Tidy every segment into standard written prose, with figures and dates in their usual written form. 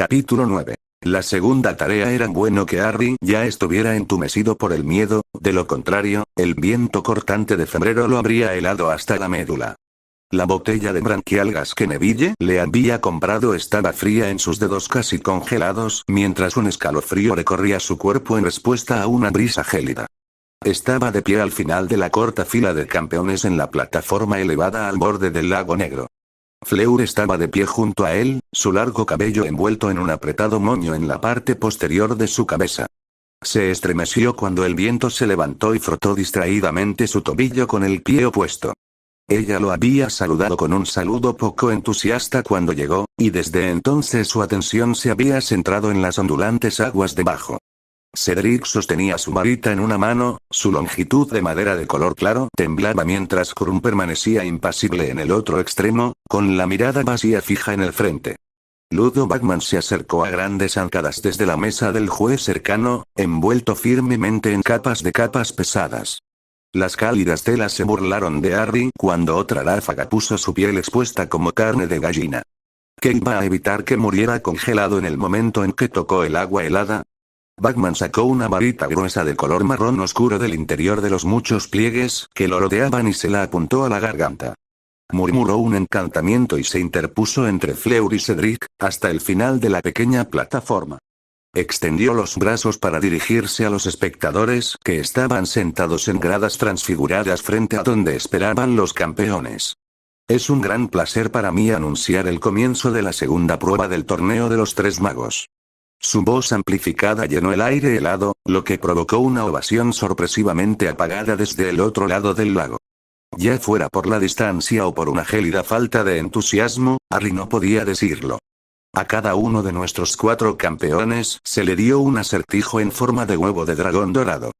Capítulo 9. La segunda tarea era bueno que Harry ya estuviera entumecido por el miedo, de lo contrario, el viento cortante de febrero lo habría helado hasta la médula. La botella de branquialgas que Neville le había comprado estaba fría en sus dedos casi congelados mientras un escalofrío recorría su cuerpo en respuesta a una brisa gélida. Estaba de pie al final de la corta fila de campeones en la plataforma elevada al borde del lago negro. Fleur estaba de pie junto a él, su largo cabello envuelto en un apretado moño en la parte posterior de su cabeza. Se estremeció cuando el viento se levantó y frotó distraídamente su tobillo con el pie opuesto. Ella lo había saludado con un saludo poco entusiasta cuando llegó, y desde entonces su atención se había centrado en las ondulantes aguas debajo. Cedric sostenía su varita en una mano, su longitud de madera de color claro temblaba mientras Krum permanecía impasible en el otro extremo, con la mirada vacía fija en el frente. Ludo Bagman se acercó a grandes zancadas desde la mesa del juez cercano, envuelto firmemente en capas pesadas. Las cálidas telas se burlaron de Harry cuando otra ráfaga puso su piel expuesta como carne de gallina. ¿Qué iba a evitar que muriera congelado en el momento en que tocó el agua helada? Bagman sacó una varita gruesa de color marrón oscuro del interior de los muchos pliegues que lo rodeaban y se la apuntó a la garganta. Murmuró un encantamiento y se interpuso entre Fleur y Cedric, hasta el final de la pequeña plataforma. Extendió los brazos para dirigirse a los espectadores que estaban sentados en gradas transfiguradas frente a donde esperaban los campeones. Es un gran placer para mí anunciar el comienzo de la segunda prueba del torneo de los Tres Magos. Su voz amplificada llenó el aire helado, lo que provocó una ovación sorpresivamente apagada desde el otro lado del lago. Ya fuera por la distancia o por una gélida falta de entusiasmo, Harry no podía decirlo. A cada uno de nuestros 4 campeones se le dio un acertijo en forma de huevo de dragón dorado.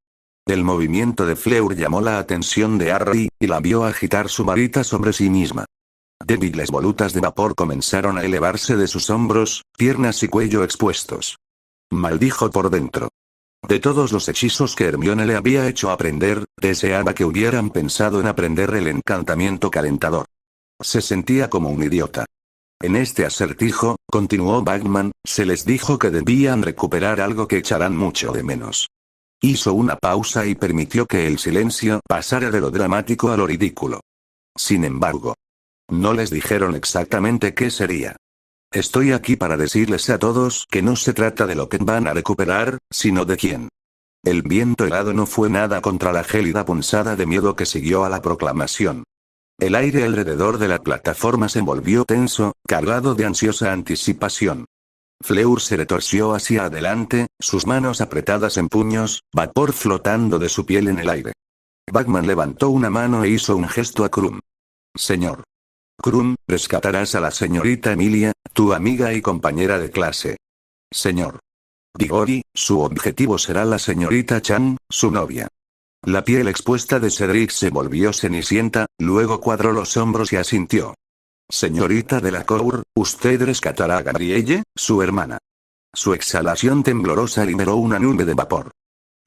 El movimiento de Fleur llamó la atención de Harry, y la vio agitar su varita sobre sí misma. Débiles volutas de vapor comenzaron a elevarse de sus hombros, piernas y cuello expuestos. Maldijo por dentro. De todos los hechizos que Hermione le había hecho aprender, deseaba que hubieran pensado en aprender el encantamiento calentador. Se sentía como un idiota. En este acertijo, continuó Bagman, se les dijo que debían recuperar algo que echarán mucho de menos. Hizo una pausa y permitió que el silencio pasara de lo dramático a lo ridículo. Sin embargo, no les dijeron exactamente qué sería. Estoy aquí para decirles a todos que no se trata de lo que van a recuperar, sino de quién. El viento helado no fue nada contra la gélida punzada de miedo que siguió a la proclamación. El aire alrededor de la plataforma se volvió tenso, cargado de ansiosa anticipación. Fleur se retorció hacia adelante, sus manos apretadas en puños, vapor flotando de su piel en el aire. Bagman levantó una mano e hizo un gesto a Krum. Señor Krum, rescatarás a la señorita Emilia, tu amiga y compañera de clase. Señor Diggory, su objetivo será la señorita Chan, su novia. La piel expuesta de Cedric se volvió cenicienta, luego cuadró los hombros y asintió. Señorita Delacour, usted rescatará a Gabrielle, su hermana. Su exhalación temblorosa liberó una nube de vapor.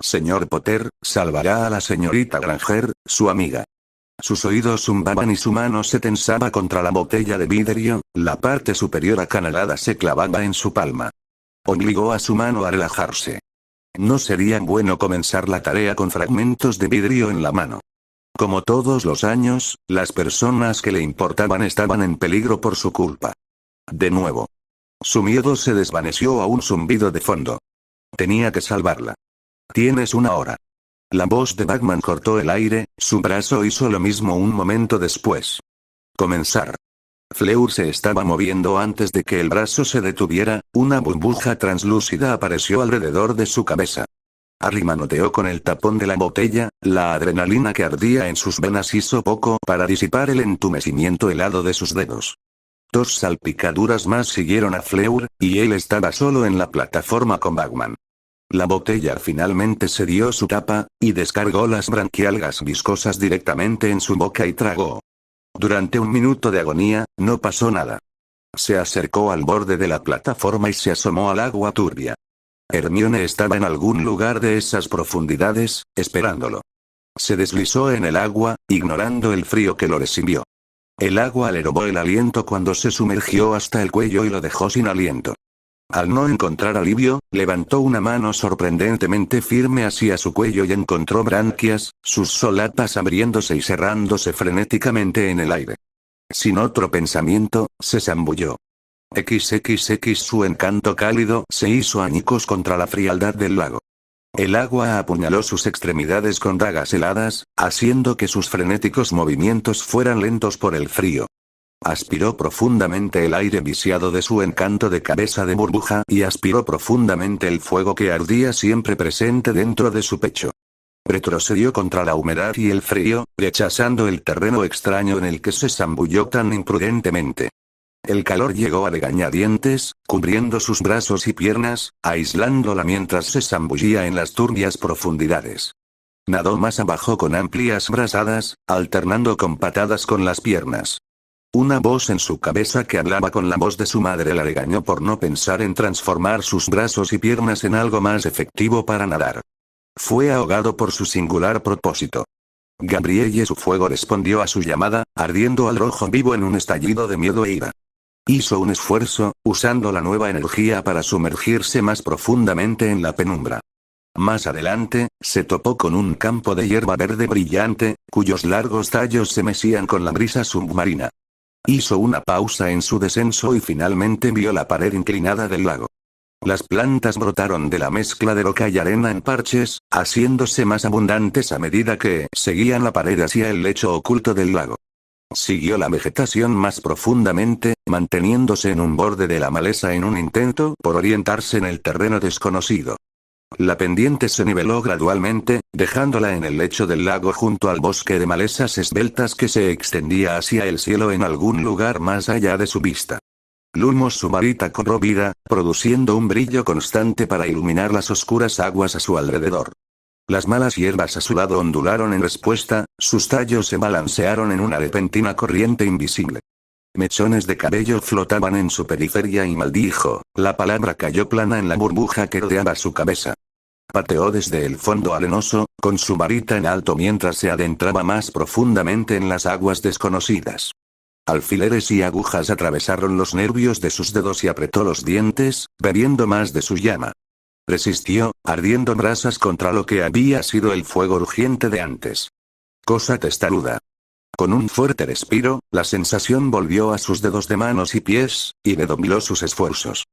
Señor Potter, salvará a la señorita Granger, su amiga. Sus oídos zumbaban y su mano se tensaba contra la botella de vidrio, la parte superior acanalada se clavaba en su palma. Obligó a su mano a relajarse. No sería bueno comenzar la tarea con fragmentos de vidrio en la mano. Como todos los años, las personas que le importaban estaban en peligro por su culpa. De nuevo. Su miedo se desvaneció a un zumbido de fondo. Tenía que salvarla. Tienes una hora. La voz de Bagman cortó el aire, su brazo hizo lo mismo un momento después. Comenzar. Fleur se estaba moviendo antes de que el brazo se detuviera, una burbuja translúcida apareció alrededor de su cabeza. Harry manoteó con el tapón de la botella, la adrenalina que ardía en sus venas hizo poco para disipar el entumecimiento helado de sus dedos. 2 salpicaduras más siguieron a Fleur, y él estaba solo en la plataforma con Bagman. La botella finalmente cedió su tapa, y descargó las branquialgas viscosas directamente en su boca y tragó. Durante un minuto de agonía, no pasó nada. Se acercó al borde de la plataforma y se asomó al agua turbia. Hermione estaba en algún lugar de esas profundidades, esperándolo. Se deslizó en el agua, ignorando el frío que lo recibió. El agua le robó el aliento cuando se sumergió hasta el cuello y lo dejó sin aliento. Al no encontrar alivio, levantó una mano sorprendentemente firme hacia su cuello y encontró branquias, sus solapas abriéndose y cerrándose frenéticamente en el aire. Sin otro pensamiento, se zambulló. XXX su encanto cálido se hizo añicos contra la frialdad del lago. El agua apuñaló sus extremidades con dagas heladas, haciendo que sus frenéticos movimientos fueran lentos por el frío. Aspiró profundamente el aire viciado de su encanto de cabeza de burbuja y aspiró profundamente el fuego que ardía siempre presente dentro de su pecho. Retrocedió contra la humedad y el frío, rechazando el terreno extraño en el que se zambulló tan imprudentemente. El calor llegó a regañadientes, cubriendo sus brazos y piernas, aislándola mientras se zambullía en las turbias profundidades. Nadó más abajo con amplias brazadas, alternando con patadas con las piernas. Una voz en su cabeza que hablaba con la voz de su madre la regañó por no pensar en transformar sus brazos y piernas en algo más efectivo para nadar. Fue ahogado por su singular propósito. Gabrielle su fuego respondió a su llamada, ardiendo al rojo vivo en un estallido de miedo e ira. Hizo un esfuerzo, usando la nueva energía para sumergirse más profundamente en la penumbra. Más adelante, se topó con un campo de hierba verde brillante, cuyos largos tallos se mecían con la brisa submarina. Hizo una pausa en su descenso y finalmente vio la pared inclinada del lago. Las plantas brotaron de la mezcla de roca y arena en parches, haciéndose más abundantes a medida que seguían la pared hacia el lecho oculto del lago. Siguió la vegetación más profundamente, manteniéndose en un borde de la maleza en un intento por orientarse en el terreno desconocido. La pendiente se niveló gradualmente, dejándola en el lecho del lago junto al bosque de malezas esbeltas que se extendía hacia el cielo en algún lugar más allá de su vista. Lumos su varita cobró vida, produciendo un brillo constante para iluminar las oscuras aguas a su alrededor. Las malas hierbas a su lado ondularon en respuesta, sus tallos se balancearon en una repentina corriente invisible. Mechones de cabello flotaban en su periferia y maldijo, la palabra cayó plana en la burbuja que rodeaba su cabeza. Pateó desde el fondo arenoso, con su varita en alto mientras se adentraba más profundamente en las aguas desconocidas. Alfileres y agujas atravesaron los nervios de sus dedos y apretó los dientes, bebiendo más de su llama. Resistió, ardiendo brasas contra lo que había sido el fuego urgiente de antes. Cosa testaruda. Con un fuerte respiro, la sensación volvió a sus dedos de manos y pies, y redobló sus esfuerzos.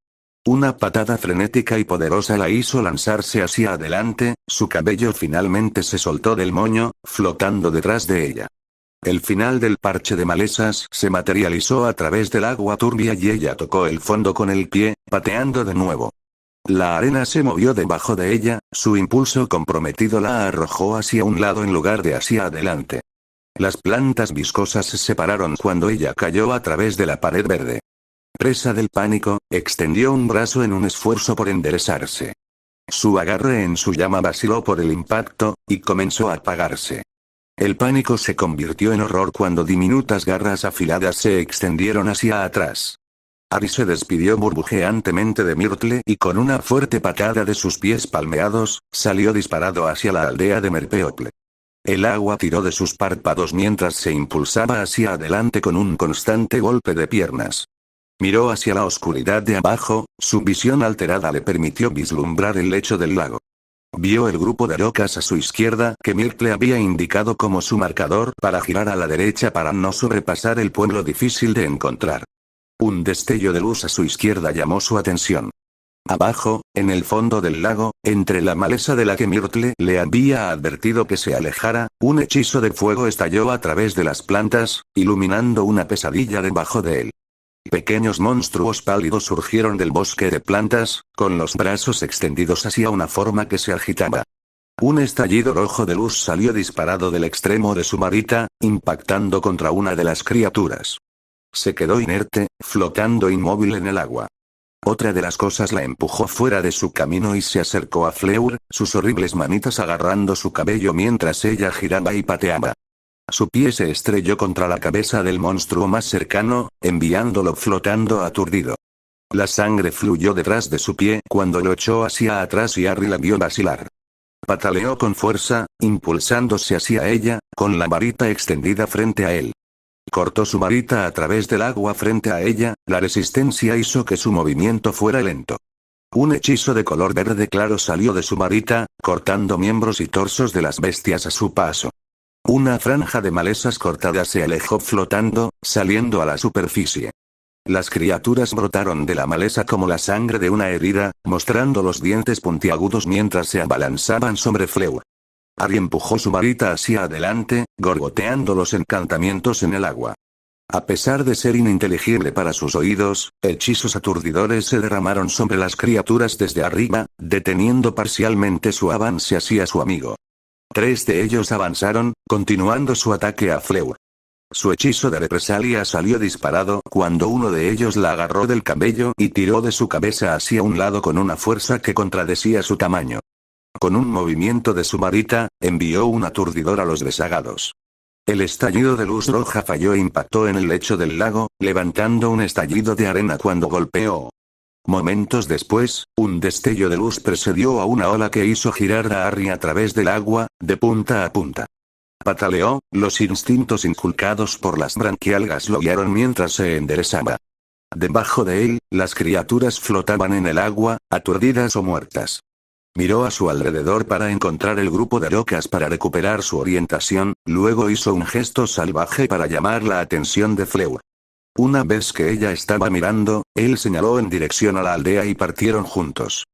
Una patada frenética y poderosa la hizo lanzarse hacia adelante, su cabello finalmente se soltó del moño, flotando detrás de ella. El final del parche de malezas se materializó a través del agua turbia y ella tocó el fondo con el pie, pateando de nuevo. La arena se movió debajo de ella, su impulso comprometido la arrojó hacia un lado en lugar de hacia adelante. Las plantas viscosas se separaron cuando ella cayó a través de la pared verde. Presa del pánico, extendió un brazo en un esfuerzo por enderezarse. Su agarre en su llama vaciló por el impacto, y comenzó a apagarse. El pánico se convirtió en horror cuando diminutas garras afiladas se extendieron hacia atrás. Ari se despidió burbujeantemente de Myrtle y con una fuerte patada de sus pies palmeados, salió disparado hacia la aldea de Merpeople. El agua tiró de sus párpados mientras se impulsaba hacia adelante con un constante golpe de piernas. Miró hacia la oscuridad de abajo, su visión alterada le permitió vislumbrar el lecho del lago. Vio el grupo de rocas a su izquierda que Myrtle había indicado como su marcador para girar a la derecha para no sobrepasar el pueblo difícil de encontrar. Un destello de luz a su izquierda llamó su atención. Abajo, en el fondo del lago, entre la maleza de la que Myrtle le había advertido que se alejara, un hechizo de fuego estalló a través de las plantas, iluminando una pesadilla debajo de él. Pequeños monstruos pálidos surgieron del bosque de plantas, con los brazos extendidos hacia una forma que se agitaba. Un estallido rojo de luz salió disparado del extremo de su varita, impactando contra una de las criaturas. Se quedó inerte, flotando inmóvil en el agua. Otra de las cosas la empujó fuera de su camino y se acercó a Fleur, sus horribles manitas agarrando su cabello mientras ella giraba y pateaba. Su pie se estrelló contra la cabeza del monstruo más cercano, enviándolo flotando aturdido. La sangre fluyó detrás de su pie cuando lo echó hacia atrás y Harry la vio vacilar. Pataleó con fuerza, impulsándose hacia ella, con la varita extendida frente a él. Cortó su varita a través del agua frente a ella, la resistencia hizo que su movimiento fuera lento. Un hechizo de color verde claro salió de su varita, cortando miembros y torsos de las bestias a su paso. Una franja de malezas cortadas se alejó flotando, saliendo a la superficie. Las criaturas brotaron de la maleza como la sangre de una herida, mostrando los dientes puntiagudos mientras se abalanzaban sobre Fleur. Ari empujó su varita hacia adelante, gorgoteando los encantamientos en el agua. A pesar de ser ininteligible para sus oídos, hechizos aturdidores se derramaron sobre las criaturas desde arriba, deteniendo parcialmente su avance hacia su amigo. 3 de ellos avanzaron, continuando su ataque a Fleur. Su hechizo de represalia salió disparado cuando uno de ellos la agarró del cabello y tiró de su cabeza hacia un lado con una fuerza que contradecía su tamaño. Con un movimiento de su varita, envió un aturdidor a los rezagados. El estallido de luz roja falló e impactó en el lecho del lago, levantando un estallido de arena cuando golpeó. Momentos después, un destello de luz precedió a una ola que hizo girar a Harry a través del agua, de punta a punta. Pataleó, los instintos inculcados por las branquialgas lo guiaron mientras se enderezaba. Debajo de él, las criaturas flotaban en el agua, aturdidas o muertas. Miró a su alrededor para encontrar el grupo de rocas para recuperar su orientación, luego hizo un gesto salvaje para llamar la atención de Fleur. Una vez que ella estaba mirando, él señaló en dirección a la aldea y partieron juntos.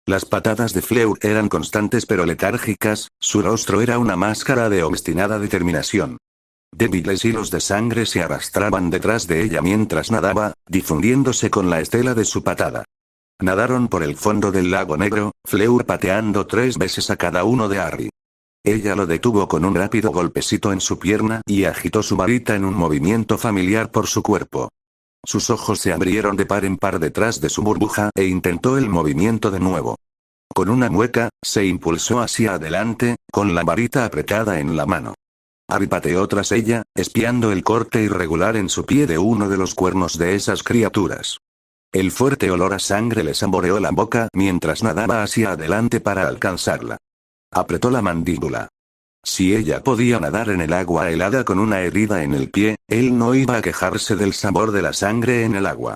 Las patadas de Fleur eran constantes pero letárgicas, su rostro era una máscara de obstinada determinación. Débiles hilos de sangre se arrastraban detrás de ella mientras nadaba, difundiéndose con la estela de su patada. Nadaron por el fondo del lago negro, Fleur pateando 3 veces a cada uno de Harry. Ella lo detuvo con un rápido golpecito en su pierna y agitó su varita en un movimiento familiar por su cuerpo. Sus ojos se abrieron de par en par detrás de su burbuja e intentó el movimiento de nuevo. Con una mueca, se impulsó hacia adelante, con la varita apretada en la mano. Harry pateó tras ella, espiando el corte irregular en su pie de uno de los cuernos de esas criaturas. El fuerte olor a sangre le saboreó la boca mientras nadaba hacia adelante para alcanzarla. Apretó la mandíbula. Si ella podía nadar en el agua helada con una herida en el pie, él no iba a quejarse del sabor de la sangre en el agua.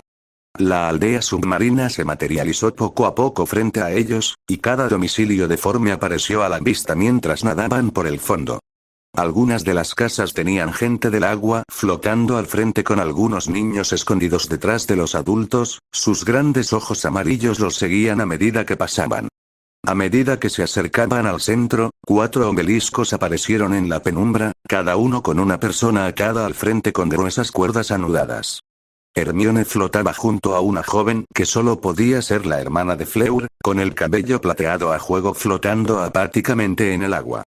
La aldea submarina se materializó poco a poco frente a ellos, y cada domicilio deforme apareció a la vista mientras nadaban por el fondo. Algunas de las casas tenían gente del agua flotando al frente con algunos niños escondidos detrás de los adultos, sus grandes ojos amarillos los seguían a medida que pasaban. A medida que se acercaban al centro, 4 obeliscos aparecieron en la penumbra, cada uno con una persona atada al frente con gruesas cuerdas anudadas. Hermione flotaba junto a una joven que solo podía ser la hermana de Fleur, con el cabello plateado a juego flotando apáticamente en el agua.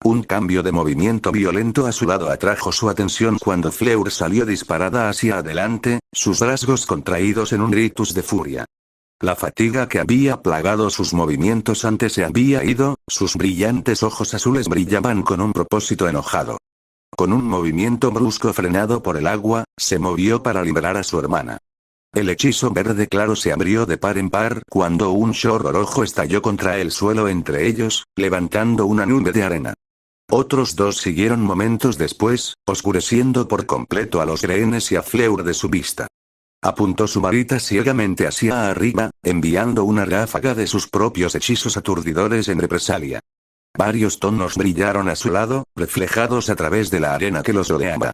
Un cambio de movimiento violento a su lado atrajo su atención cuando Fleur salió disparada hacia adelante, sus rasgos contraídos en un rictus de furia. La fatiga que había plagado sus movimientos antes se había ido, sus brillantes ojos azules brillaban con un propósito enojado. Con un movimiento brusco frenado por el agua, se movió para liberar a su hermana. El hechizo verde claro se abrió de par en par cuando un chorro rojo estalló contra el suelo entre ellos, levantando una nube de arena. Otros 2 siguieron momentos después, oscureciendo por completo a los rehenes y a Fleur de su vista. Apuntó su varita ciegamente hacia arriba, enviando una ráfaga de sus propios hechizos aturdidores en represalia. Varios tonos brillaron a su lado, reflejados a través de la arena que los rodeaba.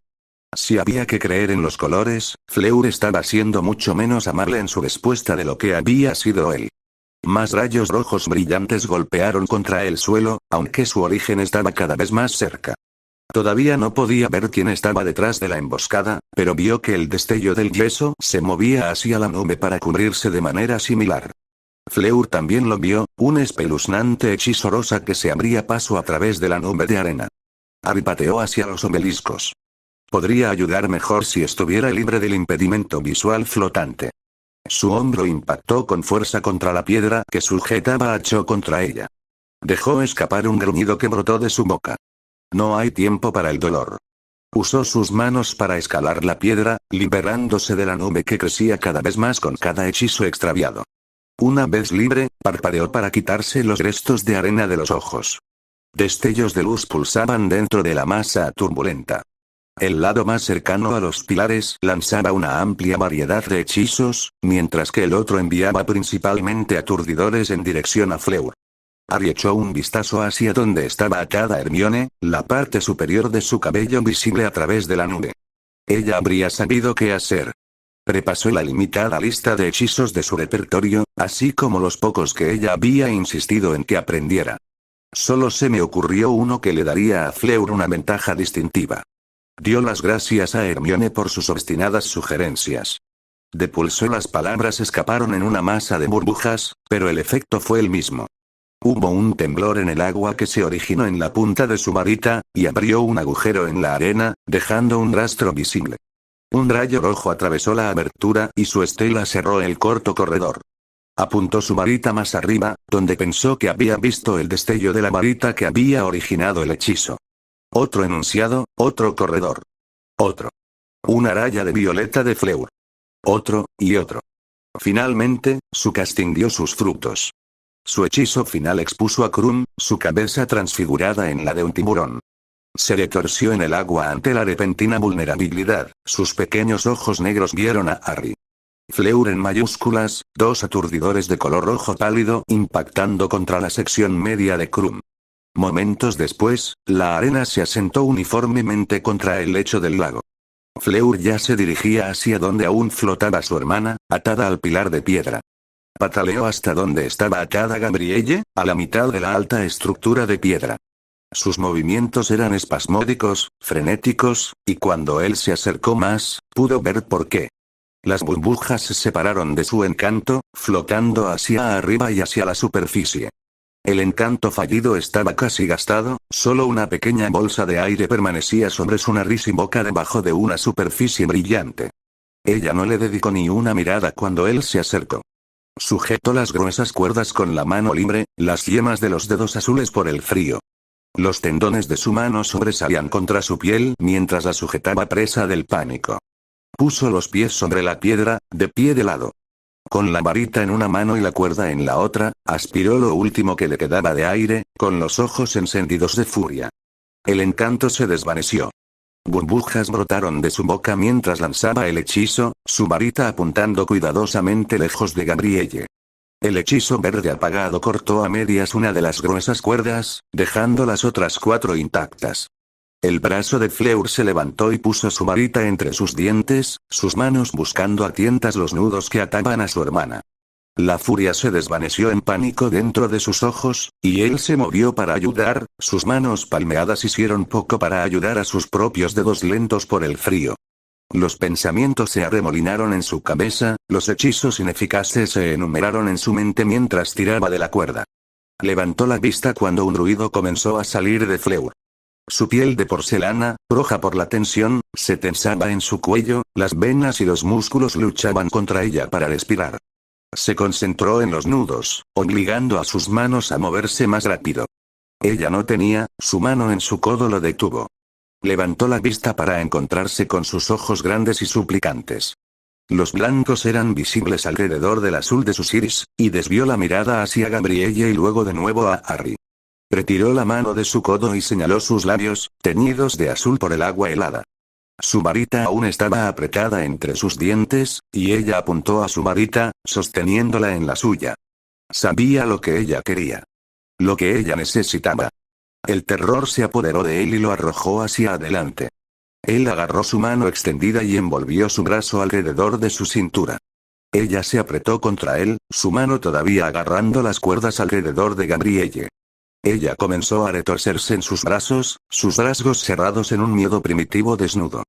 Si había que creer en los colores, Fleur estaba siendo mucho menos amable en su respuesta de lo que había sido él. Más rayos rojos brillantes golpearon contra el suelo, aunque su origen estaba cada vez más cerca. Todavía no podía ver quién estaba detrás de la emboscada, pero vio que el destello del yeso se movía hacia la nube para cubrirse de manera similar. Fleur también lo vio, un espeluznante hechizo rosa que se abría paso a través de la nube de arena. Harry pateó hacia los obeliscos. Podría ayudar mejor si estuviera libre del impedimento visual flotante. Su hombro impactó con fuerza contra la piedra que sujetaba a Cho contra ella. Dejó escapar un gruñido que brotó de su boca. No hay tiempo para el dolor. Usó sus manos para escalar la piedra, liberándose de la nube que crecía cada vez más con cada hechizo extraviado. Una vez libre, parpadeó para quitarse los restos de arena de los ojos. Destellos de luz pulsaban dentro de la masa turbulenta. El lado más cercano a los pilares lanzaba una amplia variedad de hechizos, mientras que el otro enviaba principalmente aturdidores en dirección a Fleur. Harry echó un vistazo hacia donde estaba atada Hermione, la parte superior de su cabello visible a través de la nube. Ella habría sabido qué hacer. Repasó la limitada lista de hechizos de su repertorio, así como los pocos que ella había insistido en que aprendiera. Solo se me ocurrió uno que le daría a Fleur una ventaja distintiva. Dio las gracias a Hermione por sus obstinadas sugerencias. De pulso las palabras escaparon en una masa de burbujas, pero el efecto fue el mismo. Hubo un temblor en el agua que se originó en la punta de su varita, y abrió un agujero en la arena, dejando un rastro visible. Un rayo rojo atravesó la abertura y su estela cerró el corto corredor. Apuntó su varita más arriba, donde pensó que había visto el destello de la varita que había originado el hechizo. Otro enunciado, otro corredor. Otro. Una raya de violeta de Fleur. Otro, y otro. Finalmente, su casting dio sus frutos. Su hechizo final expuso a Krum, su cabeza transfigurada en la de un tiburón. Se retorció en el agua ante la repentina vulnerabilidad, sus pequeños ojos negros vieron a Harry. Fleur en mayúsculas, dos aturdidores de color rojo pálido impactando contra la sección media de Krum. Momentos después, la arena se asentó uniformemente contra el lecho del lago. Fleur ya se dirigía hacia donde aún flotaba su hermana, atada al pilar de piedra. Pataleó hasta donde estaba atada Gabrielle, a la mitad de la alta estructura de piedra. Sus movimientos eran espasmódicos, frenéticos, y cuando él se acercó más, pudo ver por qué. Las burbujas se separaron de su encanto, flotando hacia arriba y hacia la superficie. El encanto fallido estaba casi gastado, solo una pequeña bolsa de aire permanecía sobre su nariz y boca debajo de una superficie brillante. Ella no le dedicó ni una mirada cuando él se acercó. Sujetó las gruesas cuerdas con la mano libre, las yemas de los dedos azules por el frío. Los tendones de su mano sobresalían contra su piel mientras la sujetaba presa del pánico. Puso los pies sobre la piedra, de pie de lado. Con la varita en una mano y la cuerda en la otra, aspiró lo último que le quedaba de aire, con los ojos encendidos de furia. El encanto se desvaneció. Burbujas brotaron de su boca mientras lanzaba el hechizo, su varita apuntando cuidadosamente lejos de Gabrielle. El hechizo verde apagado cortó a medias una de las gruesas cuerdas, dejando las otras 4 intactas. El brazo de Fleur se levantó y puso su varita entre sus dientes, sus manos buscando a tientas los nudos que ataban a su hermana. La furia se desvaneció en pánico dentro de sus ojos, y él se movió para ayudar, sus manos palmeadas hicieron poco para ayudar a sus propios dedos lentos por el frío. Los pensamientos se arremolinaron en su cabeza, los hechizos ineficaces se enumeraron en su mente mientras tiraba de la cuerda. Levantó la vista cuando un ruido comenzó a salir de Fleur. Su piel de porcelana, roja por la tensión, se tensaba en su cuello, las venas y los músculos luchaban contra ella para respirar. Se concentró en los nudos, obligando a sus manos a moverse más rápido. Ella no tenía, su mano en su codo lo detuvo. Levantó la vista para encontrarse con sus ojos grandes y suplicantes. Los blancos eran visibles alrededor del azul de sus iris, y desvió la mirada hacia Gabrielle y luego de nuevo a Harry. Retiró la mano de su codo y señaló sus labios, teñidos de azul por el agua helada. Su varita aún estaba apretada entre sus dientes, y ella apuntó a su varita, sosteniéndola en la suya. Sabía lo que ella quería. Lo que ella necesitaba. El terror se apoderó de él y lo arrojó hacia adelante. Él agarró su mano extendida y envolvió su brazo alrededor de su cintura. Ella se apretó contra él, su mano todavía agarrando las cuerdas alrededor de Gabrielle. Ella comenzó a retorcerse en sus brazos, sus rasgos cerrados en un miedo primitivo desnudo.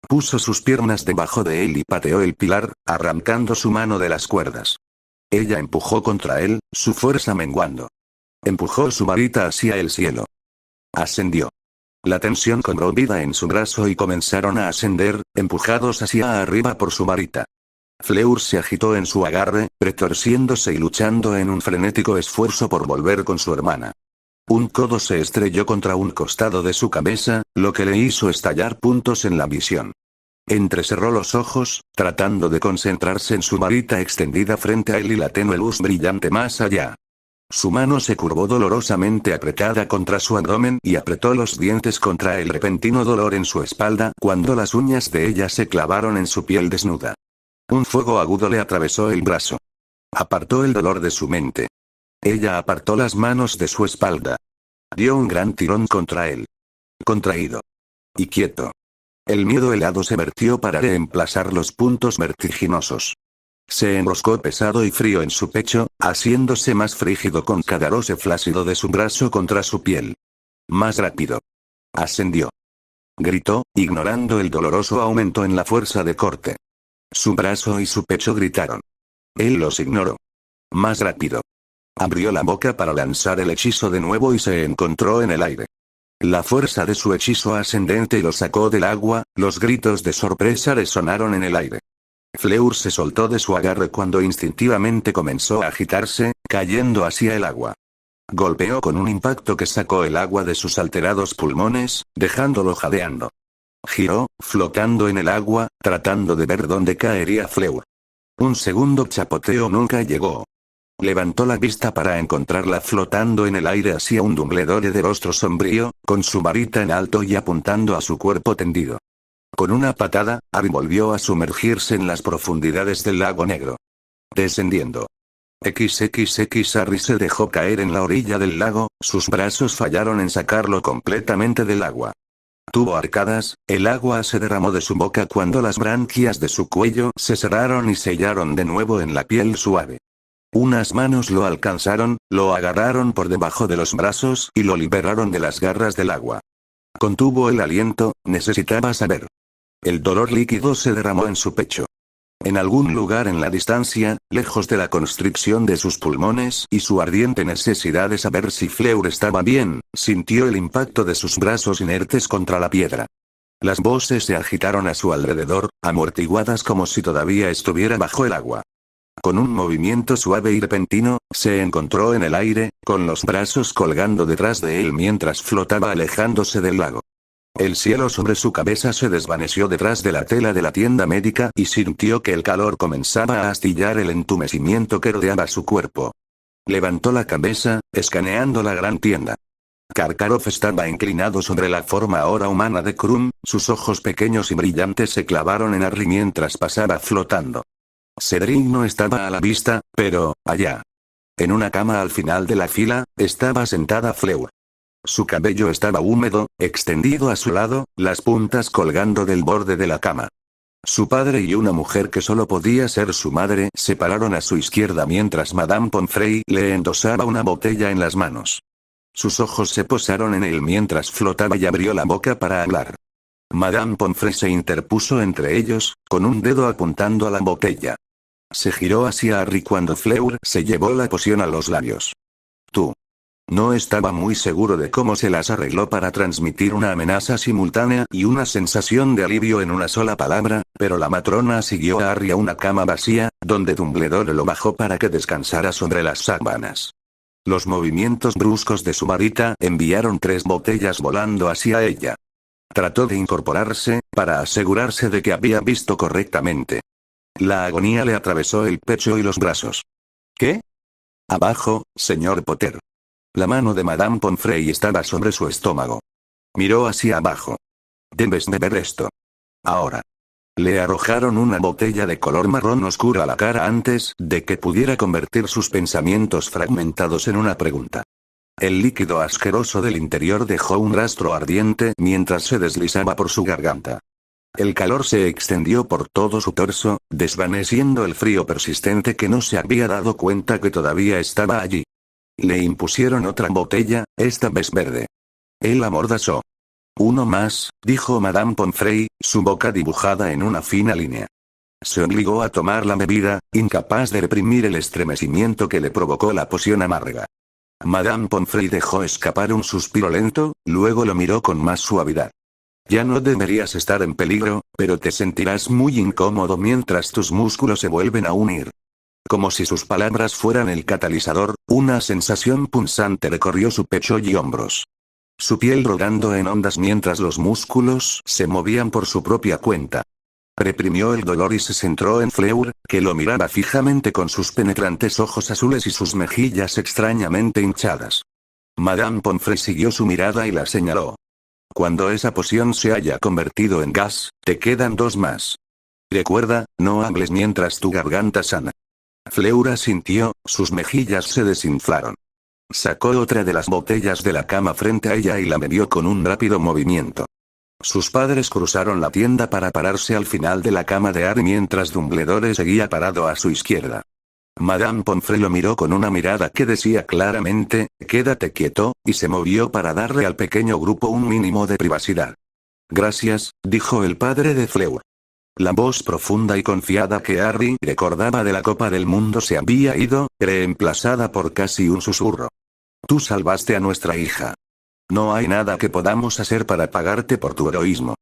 Puso sus piernas debajo de él y pateó el pilar, arrancando su mano de las cuerdas. Ella empujó contra él, su fuerza menguando. Empujó su varita hacia el cielo. Ascendió. La tensión cobró vida en su brazo y comenzaron a ascender, empujados hacia arriba por su varita. Fleur se agitó en su agarre, retorciéndose y luchando en un frenético esfuerzo por volver con su hermana. Un codo se estrelló contra un costado de su cabeza, lo que le hizo estallar puntos en la visión. Entrecerró los ojos, tratando de concentrarse en su varita extendida frente a él y la tenue luz brillante más allá. Su mano se curvó dolorosamente apretada contra su abdomen y apretó los dientes contra el repentino dolor en su espalda cuando las uñas de ella se clavaron en su piel desnuda. Un fuego agudo le atravesó el brazo. Apartó el dolor de su mente. Ella apartó las manos de su espalda. Dio un gran tirón contra él. Contraído. Y quieto. El miedo helado se vertió para reemplazar los puntos vertiginosos. Se enroscó pesado y frío en su pecho, haciéndose más frígido con cada roce flácido de su brazo contra su piel. Más rápido. Ascendió. Gritó, ignorando el doloroso aumento en la fuerza de corte. Su brazo y su pecho gritaron. Él los ignoró. Más rápido. Abrió la boca para lanzar el hechizo de nuevo y se encontró en el aire. La fuerza de su hechizo ascendente lo sacó del agua, los gritos de sorpresa resonaron en el aire. Fleur se soltó de su agarre cuando instintivamente comenzó a agitarse, cayendo hacia el agua. Golpeó con un impacto que sacó el agua de sus alterados pulmones, dejándolo jadeando. Giró, flotando en el agua, tratando de ver dónde caería Fleur. Un segundo chapoteo nunca llegó. Levantó la vista para encontrarla flotando en el aire hacia un Dumbledore de rostro sombrío, con su varita en alto y apuntando a su cuerpo tendido. Con una patada, Harry volvió a sumergirse en las profundidades del lago negro. Descendiendo. Harry se dejó caer en la orilla del lago, sus brazos fallaron en sacarlo completamente del agua. Tuvo arcadas, el agua se derramó de su boca cuando las branquias de su cuello se cerraron y sellaron de nuevo en la piel suave. Unas manos lo alcanzaron, lo agarraron por debajo de los brazos y lo liberaron de las garras del agua. Contuvo el aliento, necesitaba saber. El dolor líquido se derramó en su pecho. En algún lugar en la distancia, lejos de la constricción de sus pulmones y su ardiente necesidad de saber si Fleur estaba bien, sintió el impacto de sus brazos inertes contra la piedra. Las voces se agitaron a su alrededor, amortiguadas como si todavía estuviera bajo el agua. Con un movimiento suave y repentino, se encontró en el aire, con los brazos colgando detrás de él mientras flotaba alejándose del lago. El cielo sobre su cabeza se desvaneció detrás de la tela de la tienda médica y sintió que el calor comenzaba a astillar el entumecimiento que rodeaba su cuerpo. Levantó la cabeza, escaneando la gran tienda. Karkaroff estaba inclinado sobre la forma ahora humana de Krum, sus ojos pequeños y brillantes se clavaron en Harry mientras pasaba flotando. Cedric no estaba a la vista, pero, allá. En una cama al final de la fila, estaba sentada Fleur. Su cabello estaba húmedo, extendido a su lado, las puntas colgando del borde de la cama. Su padre y una mujer que solo podía ser su madre se pararon a su izquierda mientras Madame Pomfrey le endosaba una botella en las manos. Sus ojos se posaron en él mientras flotaba y abrió la boca para hablar. Madame Pomfrey se interpuso entre ellos, con un dedo apuntando a la botella. Se giró hacia Harry cuando Fleur se llevó la poción a los labios. Tú. No estaba muy seguro de cómo se las arregló para transmitir una amenaza simultánea y una sensación de alivio en una sola palabra, pero la matrona siguió a Harry a una cama vacía, donde Dumbledore lo bajó para que descansara sobre las sábanas. Los movimientos bruscos de su varita enviaron 3 botellas volando hacia ella. Trató de incorporarse, para asegurarse de que había visto correctamente. La agonía le atravesó el pecho y los brazos. ¿Qué? Abajo, señor Potter. La mano de Madame Pomfrey estaba sobre su estómago. Miró hacia abajo. Debes beber esto. Ahora. Le arrojaron una botella de color marrón oscuro a la cara antes de que pudiera convertir sus pensamientos fragmentados en una pregunta. El líquido asqueroso del interior dejó un rastro ardiente mientras se deslizaba por su garganta. El calor se extendió por todo su torso, desvaneciendo el frío persistente que no se había dado cuenta que todavía estaba allí. Le impusieron otra botella, esta vez verde. Él amordazó. Uno más, dijo Madame Pomfrey, su boca dibujada en una fina línea. Se obligó a tomar la bebida, incapaz de reprimir el estremecimiento que le provocó la poción amarga. Madame Pomfrey dejó escapar un suspiro lento, luego lo miró con más suavidad. Ya no deberías estar en peligro, pero te sentirás muy incómodo mientras tus músculos se vuelven a unir. Como si sus palabras fueran el catalizador, una sensación punzante recorrió su pecho y hombros. Su piel rodando en ondas mientras los músculos se movían por su propia cuenta. Reprimió el dolor y se centró en Fleur, que lo miraba fijamente con sus penetrantes ojos azules y sus mejillas extrañamente hinchadas. Madame Pomfrey siguió su mirada y la señaló. Cuando esa poción se haya convertido en gas, te quedan 2 más. Recuerda, no hables mientras tu garganta sana. Fleur asintió, sus mejillas se desinflaron. Sacó otra de las botellas de la cama frente a ella y la bebió con un rápido movimiento. Sus padres cruzaron la tienda para pararse al final de la cama de Harry mientras Dumbledore seguía parado a su izquierda. Madame Pomfrey lo miró con una mirada que decía claramente, quédate quieto, y se movió para darle al pequeño grupo un mínimo de privacidad. Gracias, dijo el padre de Fleur. La voz profunda y confiada que Harry recordaba de la Copa del Mundo se había ido, reemplazada por casi un susurro. Tú salvaste a nuestra hija. No hay nada que podamos hacer para pagarte por tu heroísmo.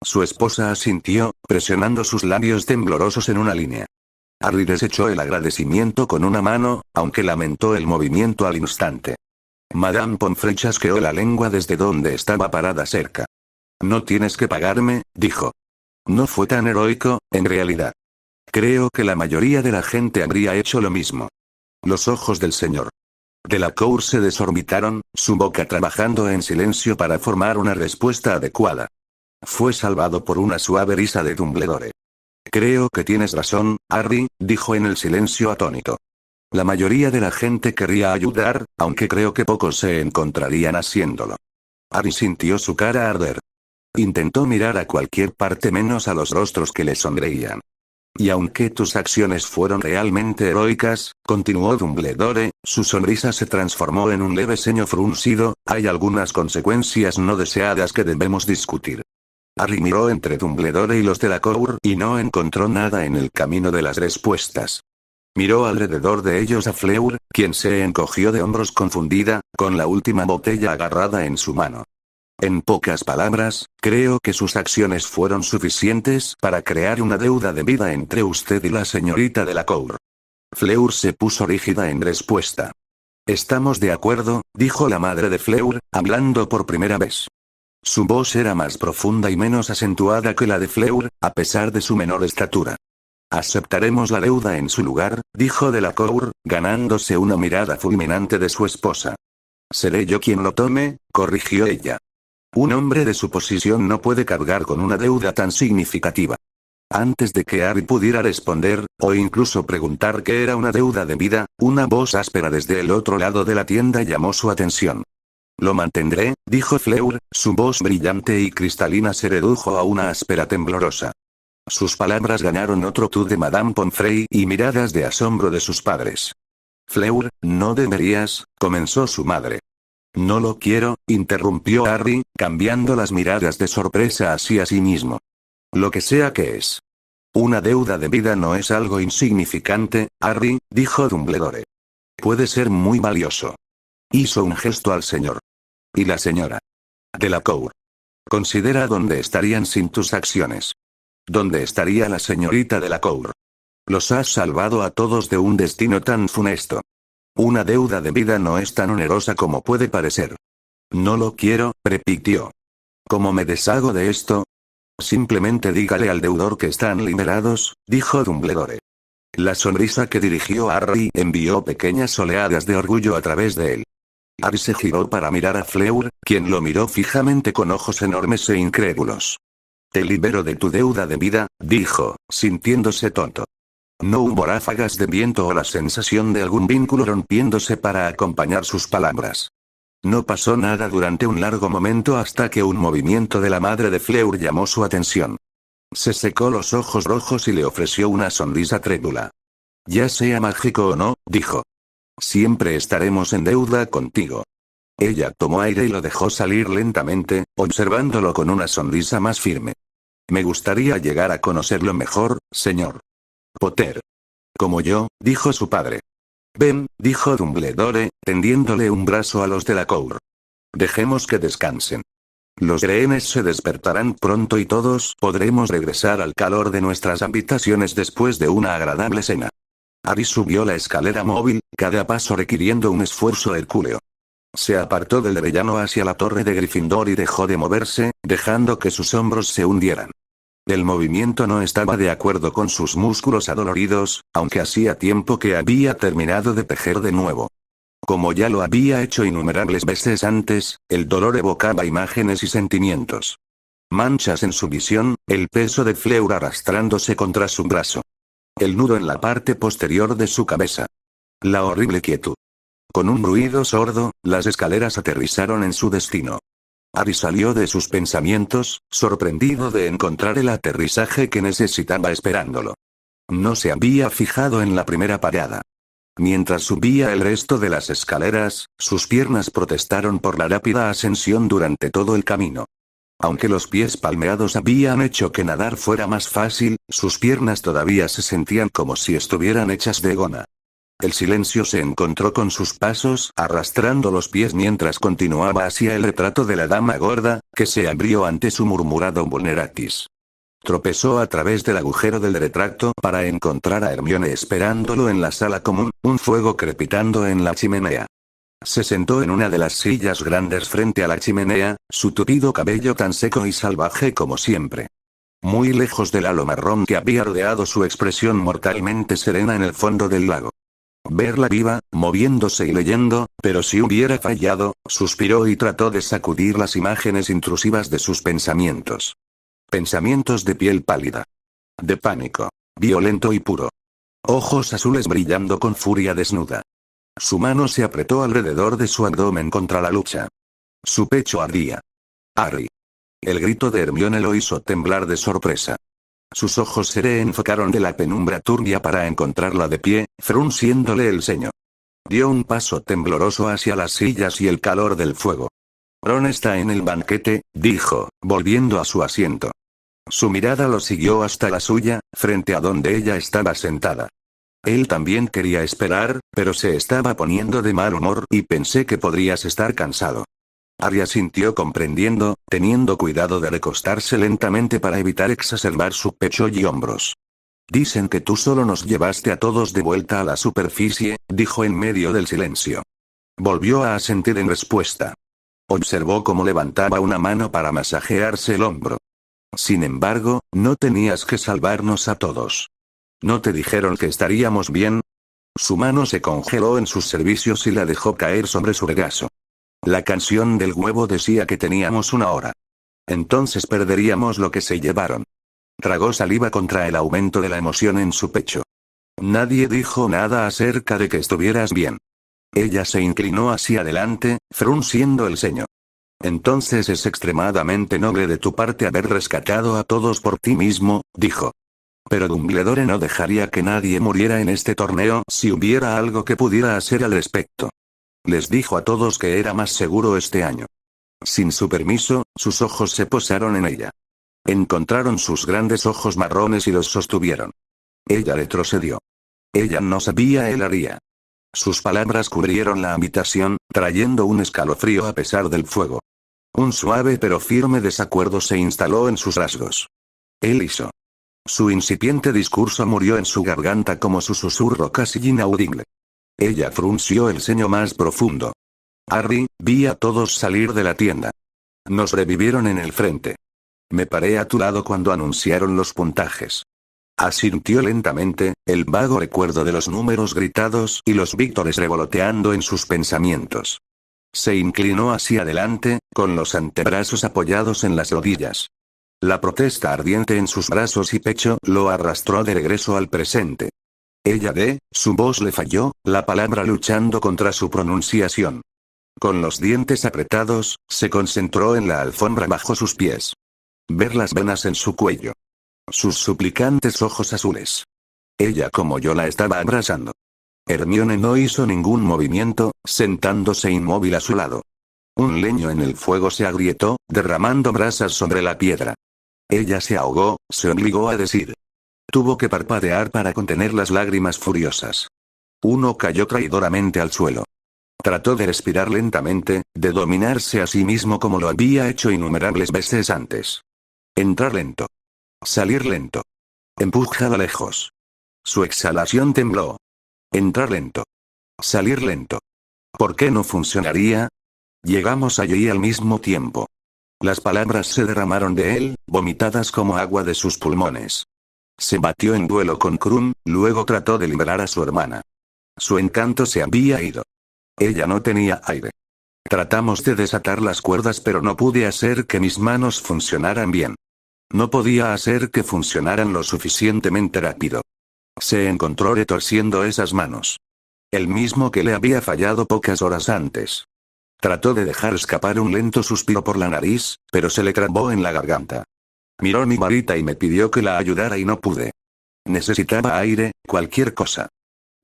Su esposa asintió, presionando sus labios temblorosos en una línea. Harry desechó el agradecimiento con una mano, aunque lamentó el movimiento al instante. Madame Pomfrey chasqueó la lengua desde donde estaba parada cerca. No tienes que pagarme, dijo. No fue tan heroico, en realidad. Creo que la mayoría de la gente habría hecho lo mismo. Los ojos del señor Delacour se desorbitaron, su boca trabajando en silencio para formar una respuesta adecuada. Fue salvado por una suave risa de Dumbledore. Creo que tienes razón, Harry, dijo en el silencio atónito. La mayoría de la gente querría ayudar, aunque creo que pocos se encontrarían haciéndolo. Harry sintió su cara arder. Intentó mirar a cualquier parte menos a los rostros que le sonreían. Y aunque tus acciones fueron realmente heroicas, continuó Dumbledore, su sonrisa se transformó en un leve ceño fruncido, hay algunas consecuencias no deseadas que debemos discutir. Harry miró entre Dumbledore y los Delacour y no encontró nada en el camino de las respuestas. Miró alrededor de ellos a Fleur, quien se encogió de hombros confundida, con la última botella agarrada en su mano. En pocas palabras, creo que sus acciones fueron suficientes para crear una deuda de vida entre usted y la señorita Delacour. Fleur se puso rígida en respuesta. Estamos de acuerdo, dijo la madre de Fleur, hablando por primera vez. Su voz era más profunda y menos acentuada que la de Fleur, a pesar de su menor estatura. Aceptaremos la deuda en su lugar, dijo Delacour, ganándose una mirada fulminante de su esposa. Seré yo quien lo tome, corrigió ella. Un hombre de su posición no puede cargar con una deuda tan significativa. Antes de que Harry pudiera responder, o incluso preguntar qué era una deuda de vida, una voz áspera desde el otro lado de la tienda llamó su atención. Lo mantendré, dijo Fleur, su voz brillante y cristalina se redujo a una áspera temblorosa. Sus palabras ganaron otro tú de Madame Pomfrey y miradas de asombro de sus padres. Fleur, no deberías, comenzó su madre. No lo quiero, interrumpió Harry, cambiando las miradas de sorpresa hacia sí mismo. Lo que sea que es. Una deuda de vida no es algo insignificante, Harry, dijo Dumbledore. Puede ser muy valioso. Hizo un gesto al señor. Y la señora Delacour. Considera dónde estarían sin tus acciones. ¿Dónde estaría la señorita Delacour? Los has salvado a todos de un destino tan funesto. Una deuda de vida no es tan onerosa como puede parecer. No lo quiero, repitió. ¿Cómo me deshago de esto? Simplemente dígale al deudor que están liberados, dijo Dumbledore. La sonrisa que dirigió a Harry envió pequeñas oleadas de orgullo a través de él. Harry se giró para mirar a Fleur, quien lo miró fijamente con ojos enormes e incrédulos. Te libero de tu deuda de vida, dijo, sintiéndose tonto. No hubo ráfagas de viento o la sensación de algún vínculo rompiéndose para acompañar sus palabras. No pasó nada durante un largo momento hasta que un movimiento de la madre de Fleur llamó su atención. Se secó los ojos rojos y le ofreció una sonrisa trémula. Ya sea mágico o no, dijo. Siempre estaremos en deuda contigo. Ella tomó aire y lo dejó salir lentamente, observándolo con una sonrisa más firme. Me gustaría llegar a conocerlo mejor, señor Potter. Como yo, dijo su padre. Ven, dijo Dumbledore, tendiéndole un brazo a los Delacour. Dejemos que descansen. Los rehenes se despertarán pronto y todos podremos regresar al calor de nuestras habitaciones después de una agradable cena. Harry subió la escalera móvil, cada paso requiriendo un esfuerzo hercúleo. Se apartó del rellano hacia la torre de Gryffindor y dejó de moverse, dejando que sus hombros se hundieran. El movimiento no estaba de acuerdo con sus músculos adoloridos, aunque hacía tiempo que había terminado de tejer de nuevo. Como ya lo había hecho innumerables veces antes, el dolor evocaba imágenes y sentimientos. Manchas en su visión, el peso de Fleur arrastrándose contra su brazo. El nudo en la parte posterior de su cabeza. La horrible quietud. Con un ruido sordo, las escaleras aterrizaron en su destino. Ari salió de sus pensamientos, sorprendido de encontrar el aterrizaje que necesitaba esperándolo. No se había fijado en la primera parada. Mientras subía el resto de las escaleras, sus piernas protestaron por la rápida ascensión durante todo el camino. Aunque los pies palmeados habían hecho que nadar fuera más fácil, sus piernas todavía se sentían como si estuvieran hechas de goma. El silencio se encontró con sus pasos, arrastrando los pies mientras continuaba hacia el retrato de la dama gorda, que se abrió ante su murmurado vulneratis. Tropezó a través del agujero del retrato para encontrar a Hermione esperándolo en la sala común, un fuego crepitando en la chimenea. Se sentó en una de las sillas grandes frente a la chimenea, su tupido cabello tan seco y salvaje como siempre. Muy lejos del halo marrón que había rodeado su expresión mortalmente serena en el fondo del lago. Verla viva, moviéndose y leyendo, pero si hubiera fallado, suspiró y trató de sacudir las imágenes intrusivas de sus pensamientos. Pensamientos de piel pálida. De pánico. Violento y puro. Ojos azules brillando con furia desnuda. Su mano se apretó alrededor de su abdomen contra la lucha. Su pecho ardía. Harry. El grito de Hermione lo hizo temblar de sorpresa. Sus ojos se reenfocaron de la penumbra turbia para encontrarla de pie, frunciéndole el ceño. Dio un paso tembloroso hacia las sillas y el calor del fuego. Ron está en el banquete, dijo, volviendo a su asiento. Su mirada lo siguió hasta la suya, frente a donde ella estaba sentada. Él también quería esperar, pero se estaba poniendo de mal humor y pensé que podrías estar cansado. Harry asintió comprendiendo, teniendo cuidado de recostarse lentamente para evitar exacerbar su pecho y hombros. Dicen que tú solo nos llevaste a todos de vuelta a la superficie, dijo en medio del silencio. Volvió a asentir en respuesta. Observó cómo levantaba una mano para masajearse el hombro. Sin embargo, no tenías que salvarnos a todos. ¿No te dijeron que estaríamos bien? Su mano se congeló en sus servicios y la dejó caer sobre su regazo. La canción del huevo decía que teníamos 1 hora. Entonces perderíamos lo que se llevaron. Tragó saliva contra el aumento de la emoción en su pecho. Nadie dijo nada acerca de que estuvieras bien. Ella se inclinó hacia adelante, frunciendo el ceño. Entonces es extremadamente noble de tu parte haber rescatado a todos por ti mismo, dijo. Pero Dumbledore no dejaría que nadie muriera en este torneo si hubiera algo que pudiera hacer al respecto. Les dijo a todos que era más seguro este año. Sin su permiso, sus ojos se posaron en ella. Encontraron sus grandes ojos marrones y los sostuvieron. Ella retrocedió. Ella no sabía él haría. Sus palabras cubrieron la habitación, trayendo un escalofrío a pesar del fuego. Un suave pero firme desacuerdo se instaló en sus rasgos. Él hizo. Su incipiente discurso murió en su garganta como su susurro casi inaudible. Ella frunció el ceño más profundo. Harry, vi a todos salir de la tienda. Nos revivieron en el frente. Me paré a tu lado cuando anunciaron los puntajes. Asintió lentamente, el vago recuerdo de los números gritados y los víctores revoloteando en sus pensamientos. Se inclinó hacia adelante, con los antebrazos apoyados en las rodillas. La protesta ardiente en sus brazos y pecho lo arrastró de regreso al presente. Su voz le falló, la palabra luchando contra su pronunciación. Con los dientes apretados, se concentró en la alfombra bajo sus pies. Ver las venas en su cuello. Sus suplicantes ojos azules. Ella como yo la estaba abrazando. Hermione no hizo ningún movimiento, sentándose inmóvil a su lado. Un leño en el fuego se agrietó, derramando brasas sobre la piedra. Ella se ahogó, se obligó a decir. Tuvo que parpadear para contener las lágrimas furiosas. Uno cayó traidoramente al suelo. Trató de respirar lentamente, de dominarse a sí mismo como lo había hecho innumerables veces antes. Entrar lento. Salir lento. Empujada lejos. Su exhalación tembló. Entrar lento. Salir lento. ¿Por qué no funcionaría? Llegamos allí al mismo tiempo. Las palabras se derramaron de él, vomitadas como agua de sus pulmones. Se batió en duelo con Krum, luego trató de liberar a su hermana. Su encanto se había ido. Ella no tenía aire. Tratamos de desatar las cuerdas, pero no pude hacer que mis manos funcionaran bien. No podía hacer que funcionaran lo suficientemente rápido. Se encontró retorciendo esas manos. El mismo que le había fallado pocas horas antes. Trató de dejar escapar un lento suspiro por la nariz, pero se le trabó en la garganta. Miró mi varita y me pidió que la ayudara y no pude. Necesitaba aire, cualquier cosa.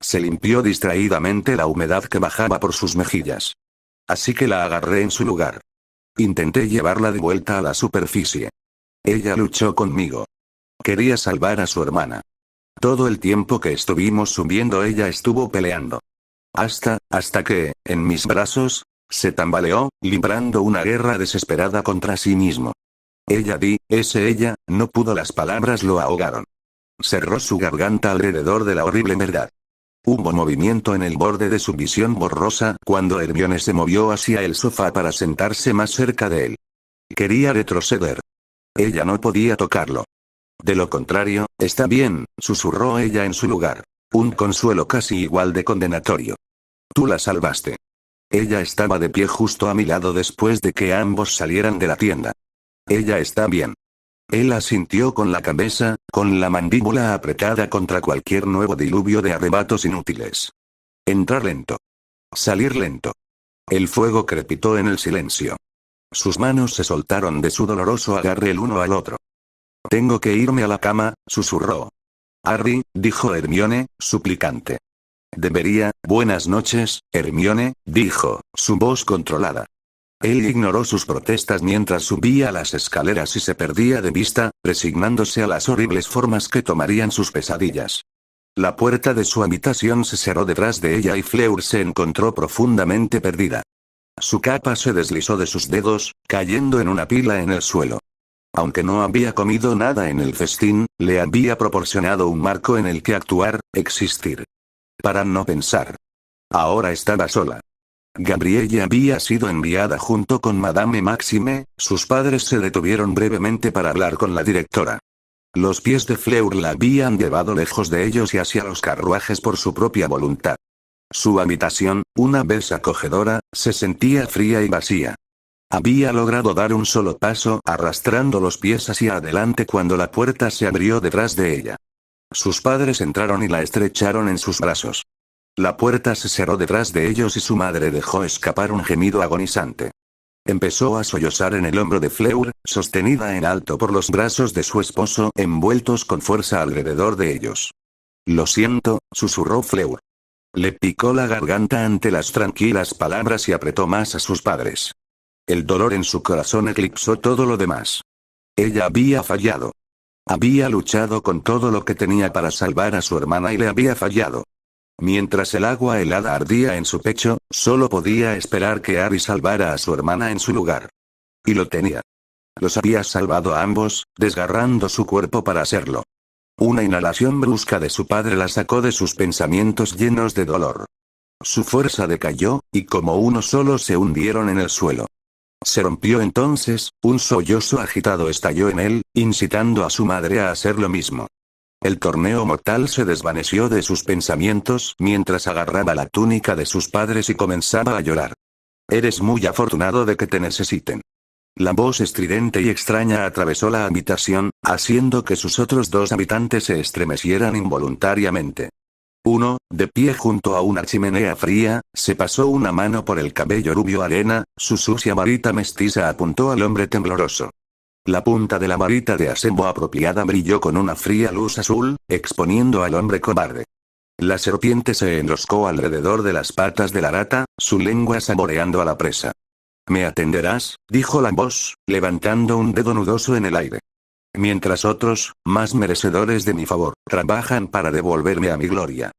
Se limpió distraídamente la humedad que bajaba por sus mejillas. Así que la agarré en su lugar. Intenté llevarla de vuelta a la superficie. Ella luchó conmigo. Quería salvar a su hermana. Todo el tiempo que estuvimos subiendo ella estuvo peleando. Hasta que, en mis brazos, se tambaleó, librando una guerra desesperada contra sí mismo. Ella, no pudo, las palabras lo ahogaron. Cerró su garganta alrededor de la horrible verdad. Hubo movimiento en el borde de su visión borrosa cuando Hermione se movió hacia el sofá para sentarse más cerca de él. Quería retroceder. Ella no podía tocarlo. De lo contrario, está bien, susurró ella en su lugar. Un consuelo casi igual de condenatorio. Tú la salvaste. Ella estaba de pie justo a mi lado después de que ambos salieran de la tienda. Ella está bien. Él asintió con la cabeza, con la mandíbula apretada contra cualquier nuevo diluvio de arrebatos inútiles. Entrar lento. Salir lento. El fuego crepitó en el silencio. Sus manos se soltaron de su doloroso agarre el uno al otro. Tengo que irme a la cama, susurró. Harry, dijo Hermione, suplicante. Buenas noches, Hermione, dijo, su voz controlada. Él ignoró sus protestas mientras subía las escaleras y se perdía de vista, resignándose a las horribles formas que tomarían sus pesadillas. La puerta de su habitación se cerró detrás de ella y Fleur se encontró profundamente perdida. Su capa se deslizó de sus dedos, cayendo en una pila en el suelo. Aunque no había comido nada en el festín, le había proporcionado un marco en el que actuar, existir. Para no pensar. Ahora estaba sola. Gabrielle había sido enviada junto con Madame Maxime, sus padres se detuvieron brevemente para hablar con la directora. Los pies de Fleur la habían llevado lejos de ellos y hacia los carruajes por su propia voluntad. Su habitación, una vez acogedora, se sentía fría y vacía. Había logrado dar un solo paso arrastrando los pies hacia adelante cuando la puerta se abrió detrás de ella. Sus padres entraron y la estrecharon en sus brazos. La puerta se cerró detrás de ellos y su madre dejó escapar un gemido agonizante. Empezó a sollozar en el hombro de Fleur, sostenida en alto por los brazos de su esposo envueltos con fuerza alrededor de ellos. Lo siento, susurró Fleur. Le picó la garganta ante las tranquilas palabras y apretó más a sus padres. El dolor en su corazón eclipsó todo lo demás. Ella había fallado. Había luchado con todo lo que tenía para salvar a su hermana y le había fallado. Mientras el agua helada ardía en su pecho, solo podía esperar que Harry salvara a su hermana en su lugar. Y lo tenía. Los había salvado a ambos, desgarrando su cuerpo para hacerlo. Una inhalación brusca de su padre la sacó de sus pensamientos llenos de dolor. Su fuerza decayó, y como uno solo se hundieron en el suelo. Se rompió entonces, un sollozo agitado estalló en él, incitando a su madre a hacer lo mismo. El torneo mortal se desvaneció de sus pensamientos mientras agarraba la túnica de sus padres y comenzaba a llorar. Eres muy afortunado de que te necesiten. La voz estridente y extraña atravesó la habitación, haciendo que sus otros dos habitantes se estremecieran involuntariamente. Uno, de pie junto a una chimenea fría, se pasó una mano por el cabello rubio arena, su sucia varita mestiza apuntó al hombre tembloroso. La punta de la varita de acebo apropiada brilló con una fría luz azul, exponiendo al hombre cobarde. La serpiente se enroscó alrededor de las patas de la rata, su lengua saboreando a la presa. «¿Me atenderás?», dijo la voz, levantando un dedo nudoso en el aire. «Mientras otros, más merecedores de mi favor, trabajan para devolverme a mi gloria».